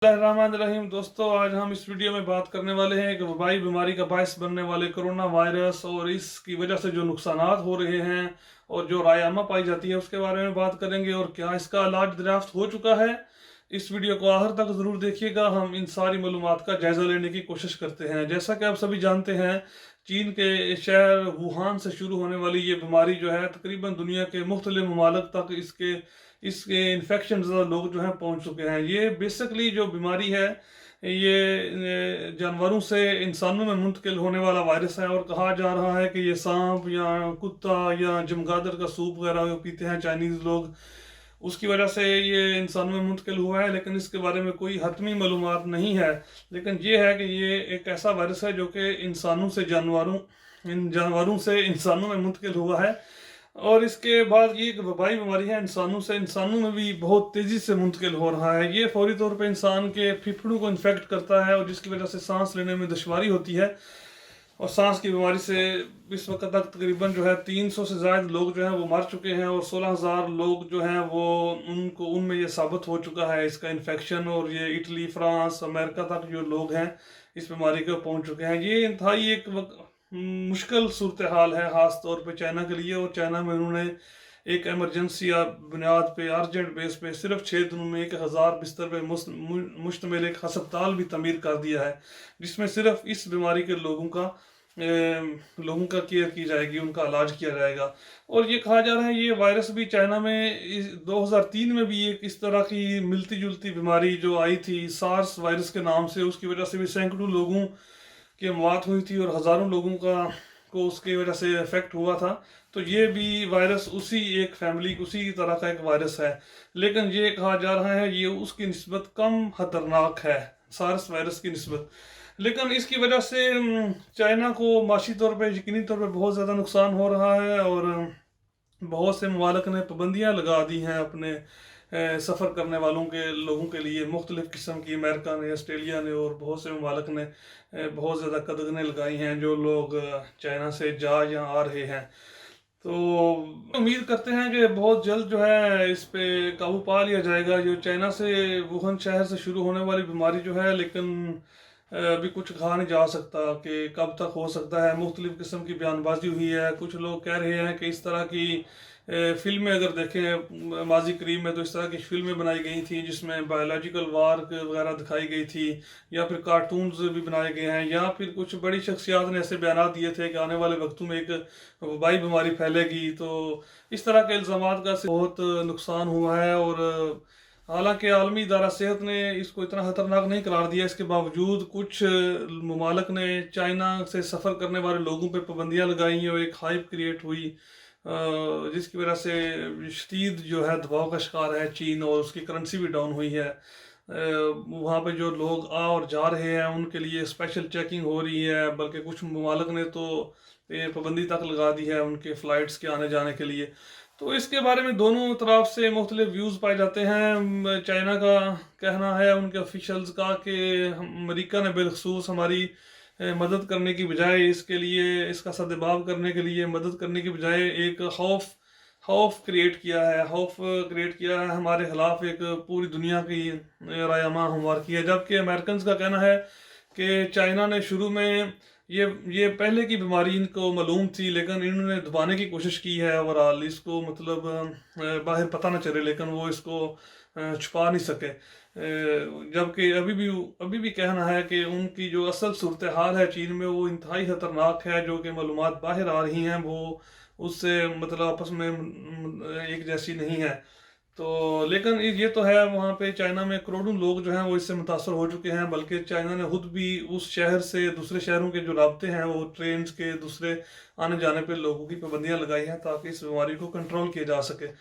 रहीम दोस्तों, आज हम इस वीडियो में बात करने वाले हैं कि वबाई बीमारी का बायस बनने वाले कोरोना वायरस और इसकी वजह से जो नुकसानात हो रहे हैं और जो रायमा पाई जाती है उसके बारे में बात करेंगे और क्या इसका इलाज दरियाफ्त हो चुका है। इस वीडियो को आखिर तक ज़रूर देखिएगा। हम इन सारी मालूमात का जायज़ा लेने की कोशिश करते हैं। जैसा कि आप सभी जानते हैं, चीन के शहर वुहान से शुरू होने वाली ये बीमारी जो है तकरीबन दुनिया के मुख्तलिफ ममालिक तक इसके इसके इन्फेक्शन ज़्यादा लोग जो हैं पहुंच चुके हैं। ये बेसिकली जो बीमारी है ये जानवरों से इंसानों में मुंतकिल होने वाला वायरस है और कहा जा रहा है कि ये सांप या कुत्ता या चमगादड़ का सूप वगैरह पीते हैं चाइनीज़ लोग, उसकी वजह से ये इंसानों में मुंतकिल हुआ है। लेकिन इसके बारे में कोई हतमी मालूमात नहीं है। लेकिन ये है कि ये एक ऐसा वायरस है जो कि जानवरों से इंसानों में मुंतकिल हुआ है। और इसके बाद ये एक वबाई बीमारी है, इंसानों से इंसानों में भी बहुत तेज़ी से मुंतकिल हो रहा है। ये फौरी तौर पे इंसान के फेफड़ों को इन्फेक्ट करता है और जिसकी वजह से सांस लेने में दुश्वारी होती है। और सांस की बीमारी से इस वक्त तक तकरीबन जो है 300 से ज़्यादा लोग जो हैं वो मर चुके हैं और 16,000 लोग जो हैं वो उनमें ये साबित हो चुका है इसका इन्फेक्शन। और ये इटली, फ्रांस, अमेरिका तक जो लोग हैं इस बीमारी को पहुंच चुके हैं। ये इंतहाई एक मुश्किल सूरत हाल है, ख़ास तौर पे चाइना के लिए। और चाइना में उन्होंने एक एमरजेंसी या बुनियाद पे अर्जेंट बेस पे सिर्फ 6 दिनों में 1,000 बिस्तर पे मुश्तमिल एक हस्पताल भी तमीर कर दिया है, जिसमें सिर्फ इस बीमारी के लोगों का केयर की जाएगी, उनका इलाज किया जाएगा। और ये कहा जा रहा है ये वायरस भी चाइना में 2003 में भी एक इस तरह की मिलती जुलती बीमारी जो आई थी सार्स वायरस के नाम से, उसकी वजह से भी सैकड़ों लोगों की मौत हुई थी और हज़ारों लोगों को उसकी वजह से इफेक्ट हुआ था। तो ये भी वायरस उसी एक फैमिली उसी तरह का एक वायरस है। लेकिन ये कहा जा रहा है ये उसकी निस्बत कम खतरनाक है सार्स वायरस की निस्बत। लेकिन इसकी वजह से चाइना को माशी तौर पे यकीनी तौर पे बहुत ज़्यादा नुकसान हो रहा है और बहुत से ममालिक ने पाबंदियाँ लगा दी हैं अपने सफ़र करने वालों के लोगों के लिए। मुख्तलिफ़ किस्म की अमेरिका ने, ऑस्ट्रेलिया ने और बहुत से ममालिक ने बहुत ज़्यादा कदगनें लगाई हैं जो लोग चाइना से जा या आ रहे हैं। तो उम्मीद करते हैं कि बहुत जल्द जो है इस पे काबू पा लिया जाएगा। जो चाइना से वुहान शहर से शुरू होने वाली बीमारी जो है, लेकिन अभी कुछ कहा नहीं जा सकता कि कब तक हो सकता है। मुख्तलिफ़ किस्म की बयानबाजी हुई है। कुछ लोग कह रहे हैं कि इस तरह की फिल्में अगर देखें माजी करीब में तो इस तरह की फिल्में बनाई गई थी जिसमें बायोलॉजिकल वार वगैरह दिखाई गई थी, या फिर कार्टून्स भी बनाए गए हैं, या फिर कुछ बड़ी शख्सियात ने ऐसे बयान दिए थे कि आने वाले वक्तों में एक वबाई बीमारी फैलेगी। तो इस तरह के इल्ज़ामात का बहुत नुकसान हुआ है। और हालांकि आलमी इदारा सेहत ने इसको इतना ख़तरनाक नहीं करार दिया, इसके बावजूद कुछ ममालिक ने चाइना से सफ़र करने वाले लोगों पर पाबंदियाँ लगाई और एक हाइप क्रिएट हुई जिसकी वजह से शदीद जो है दबाव का शिकार है चीन और उसकी करेंसी भी डाउन हुई है। वहाँ पे जो लोग आ और जा रहे हैं उनके लिए स्पेशल चेकिंग हो रही है, बल्कि कुछ ममालिक ने तो ये पाबंदी तक लगा दी है उनके फ़्लाइट्स के आने जाने के लिए। तो इसके बारे में दोनों तरफ से मुख्तलिफ व्यूज़ पाए जाते हैं। चाइना का कहना है उनके ऑफिशल्स का कि अमेरिका ने बिलखसूस हमारी मदद करने की बजाय इसके लिए इसका सद्भाव करने के लिए मदद करने की बजाय एक खौफ क्रिएट किया है हमारे खिलाफ, एक पूरी दुनिया की रायमा हमवार की है। जबकि अमेरिकन का कहना है कि चाइना ने शुरू में ये पहले की बीमारी इनको मालूम थी, लेकिन इन्होंने दबाने की कोशिश की है ओवरऑल इसको, मतलब बाहर पता न चले, लेकिन वो इसको छुपा नहीं सके। जबकि अभी भी कहना है कि उनकी जो असल सूरत हाल है चीन में वो इंतहाई ख़तरनाक है। जो कि मालूमात बाहर आ रही हैं वो उससे मतलब आपस में एक जैसी नहीं है। तो लेकिन ये तो है, वहाँ पे चाइना में करोड़ों लोग जो हैं वो इससे मुतासर हो चुके हैं। बल्कि चाइना ने खुद भी उस शहर से दूसरे शहरों के जो रास्ते हैं वो ट्रेन के दूसरे आने जाने पे लोगों की पाबंदियाँ लगाई हैं ताकि इस बीमारी को कंट्रोल किया जा सके।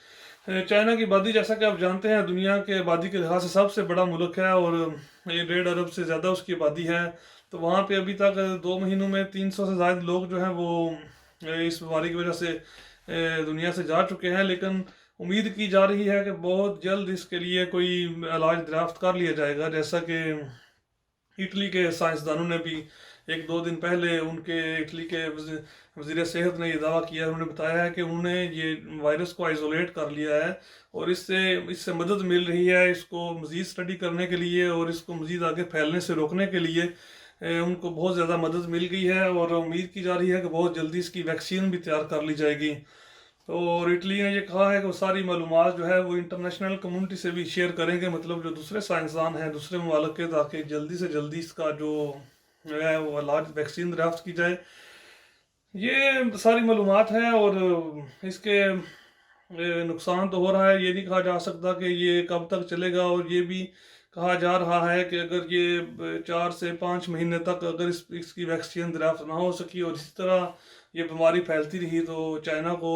चाइना की आबादी जैसा कि आप जानते हैं दुनिया के आबादी के लिहाज से सबसे बड़ा मुल्क है और ये 1.5 अरब से ज़्यादा उसकी आबादी है। तो वहाँ पे अभी तक 2 महीनों में 300 से ज़्यादा लोग जो हैं वो इस बीमारी की वजह से दुनिया से जा चुके हैं। लेकिन उम्मीद की जा रही है कि बहुत जल्द इसके लिए कोई इलाज दरियाफ्त कर लिया जाएगा, जैसा कि इटली के साइंसदानों ने भी ایک دو دن پہلے ان کے اٹلی کے وزیر صحت نے یہ دعویٰ کیا، انہوں نے بتایا ہے کہ انہوں نے یہ وائرس کو آئسولیٹ کر لیا ہے اور اس سے مدد مل رہی ہے اس کو مزید اسٹڈی کرنے کے لیے اور اس کو مزید آگے پھیلنے سے روکنے کے لیے ان کو بہت زیادہ مدد مل گئی ہے، اور امید کی جا رہی ہے کہ بہت جلدی اس کی ویکسین بھی تیار کر لی جائے گی۔ اور اٹلی نے یہ کہا ہے کہ وہ ساری معلومات جو ہے وہ انٹرنیشنل کمیونٹی سے بھی شیئر کریں گے، مطلب جو دوسرے سائنسدان ہیں دوسرے ممالک کے، تاکہ جلدی سے جلدی اس کا جو ہے وہ علاج ویکسین دریافت کی جائے۔ یہ ساری معلومات ہیں، اور اس کے نقصان تو ہو رہا ہے، یہ نہیں کہا جا سکتا کہ یہ کب تک چلے گا، اور یہ بھی کہا جا رہا ہے کہ اگر یہ 4 سے 5 مہینے تک اگر اس کی ویکسین دریافت نہ ہو سکی اور اسی طرح یہ بیماری پھیلتی رہی تو چائنا کو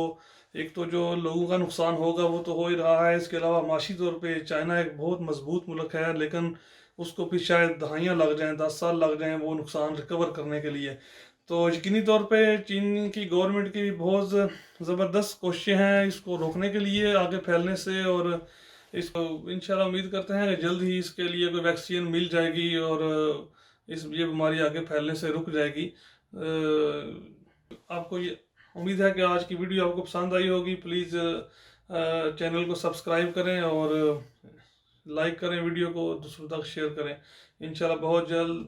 ایک تو جو لوگوں کا نقصان ہوگا وہ تو ہو ہی رہا ہے، اس کے علاوہ معاشی طور پہ چائنا ایک بہت مضبوط ملک ہے، لیکن اس کو بھی شاید دہائیاں لگ جائیں، 10 سال لگ جائیں وہ نقصان ریکور کرنے کے لیے۔ تو یقینی طور پہ چین کی گورنمنٹ کی بھی بہت زبردست کوششیں ہیں اس کو روکنے کے لیے آگے پھیلنے سے، اور اس کو انشاءاللہ امید کرتے ہیں کہ جلد ہی اس کے لیے کوئی ویکسین مل جائے گی اور یہ بیماری آگے پھیلنے سے رک جائے گی۔ آپ کو یہ امید ہے کہ آج کی ویڈیو آپ کو پسند آئی ہوگی، پلیز چینل کو سبسکرائب کریں اور لائک کریں، ویڈیو کو دوسروں تک شیئر کریں۔ انشاءاللہ بہت جلد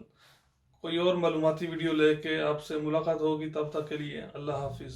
کوئی اور معلوماتی ویڈیو لے کے آپ سے ملاقات ہوگی، تب تک کے لیے اللہ حافظ۔